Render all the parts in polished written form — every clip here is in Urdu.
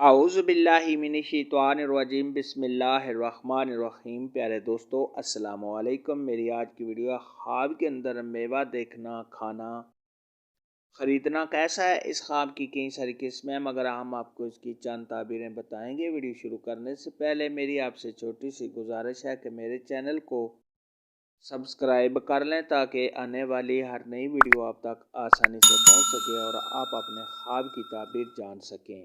اعوذ باللہ من الشیطان الرجیم بسم اللہ الرحمن الرحیم۔ پیارے دوستو السلام علیکم۔ میری آج کی ویڈیو خواب کے اندر میوہ دیکھنا، کھانا، خریدنا کیسا ہے، اس خواب کی کئی ساری قسمیں ہیں، مگر ہم آپ کو اس کی چند تعبیریں بتائیں گے۔ ویڈیو شروع کرنے سے پہلے میری آپ سے چھوٹی سی گزارش ہے کہ میرے چینل کو سبسکرائب کر لیں تاکہ آنے والی ہر نئی ویڈیو آپ تک آسانی سے پہنچ سکے اور آپ اپنے خواب کی تعبیر جان سکیں۔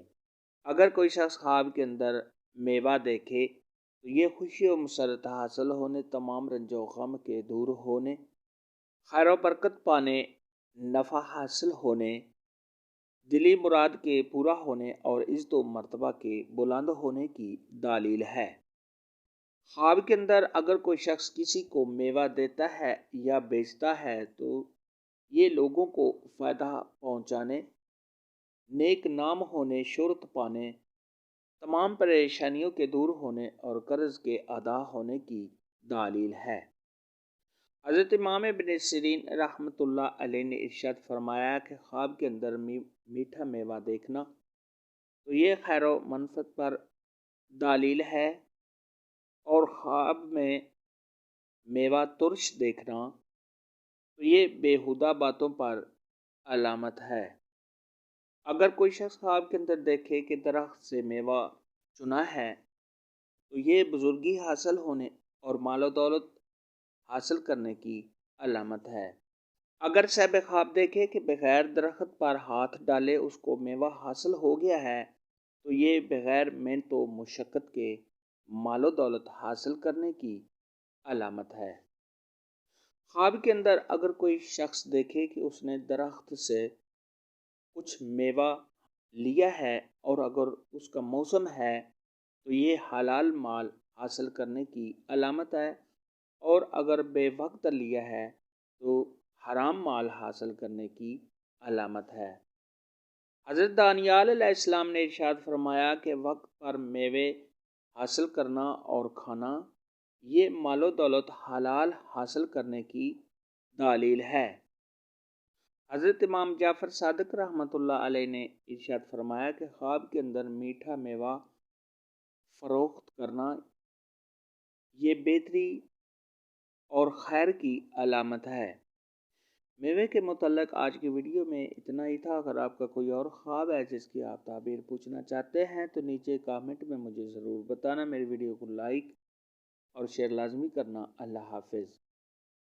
اگر کوئی شخص خواب کے اندر میوہ دیکھے تو یہ خوشی و مسرت حاصل ہونے، تمام رنج و غم کے دور ہونے، خیر و برکت پانے، نفع حاصل ہونے، دلی مراد کے پورا ہونے اور عزت و مرتبہ کے بلند ہونے کی دلیل ہے۔ خواب کے اندر اگر کوئی شخص کسی کو میوہ دیتا ہے یا بیچتا ہے تو یہ لوگوں کو فائدہ پہنچانے، نیک نام ہونے، شہرت پانے، تمام پریشانیوں کے دور ہونے اور قرض کے ادا ہونے کی دلیل ہے۔ حضرت امام ابن سیرین رحمۃ اللہ علیہ نے ارشاد فرمایا کہ خواب کے اندر میٹھا میوہ دیکھنا تو یہ خیر و منفعت پر دلیل ہے، اور خواب میں میوہ ترش دیکھنا تو یہ بیہودہ باتوں پر علامت ہے۔ اگر کوئی شخص خواب کے اندر دیکھے کہ درخت سے میوہ چنا ہے تو یہ بزرگی حاصل ہونے اور مال و دولت حاصل کرنے کی علامت ہے۔ اگر صاحب خواب دیکھے کہ بغیر درخت پر ہاتھ ڈالے اس کو میوہ حاصل ہو گیا ہے تو یہ بغیر محنت و مشقت کے مال و دولت حاصل کرنے کی علامت ہے۔ خواب کے اندر اگر کوئی شخص دیکھے کہ اس نے درخت سے کچھ میوہ لیا ہے اور اگر اس کا موسم ہے تو یہ حلال مال حاصل کرنے کی علامت ہے، اور اگر بے وقت لیا ہے تو حرام مال حاصل کرنے کی علامت ہے۔ حضرت دانیال علیہ السلام نے ارشاد فرمایا کہ وقت پر میوے حاصل کرنا اور کھانا یہ مال و دولت حلال حاصل کرنے کی دلیل ہے۔ حضرت امام جعفر صادق رحمۃ اللہ علیہ نے ارشاد فرمایا کہ خواب کے اندر میٹھا میوہ فروخت کرنا یہ بہتری اور خیر کی علامت ہے۔ میوے کے متعلق آج کی ویڈیو میں اتنا ہی تھا۔ اگر آپ کا کوئی اور خواب ہے جس کی آپ تعبیر پوچھنا چاہتے ہیں تو نیچے کامنٹ میں مجھے ضرور بتانا۔ میری ویڈیو کو لائک اور شیئر لازمی کرنا۔ اللہ حافظ۔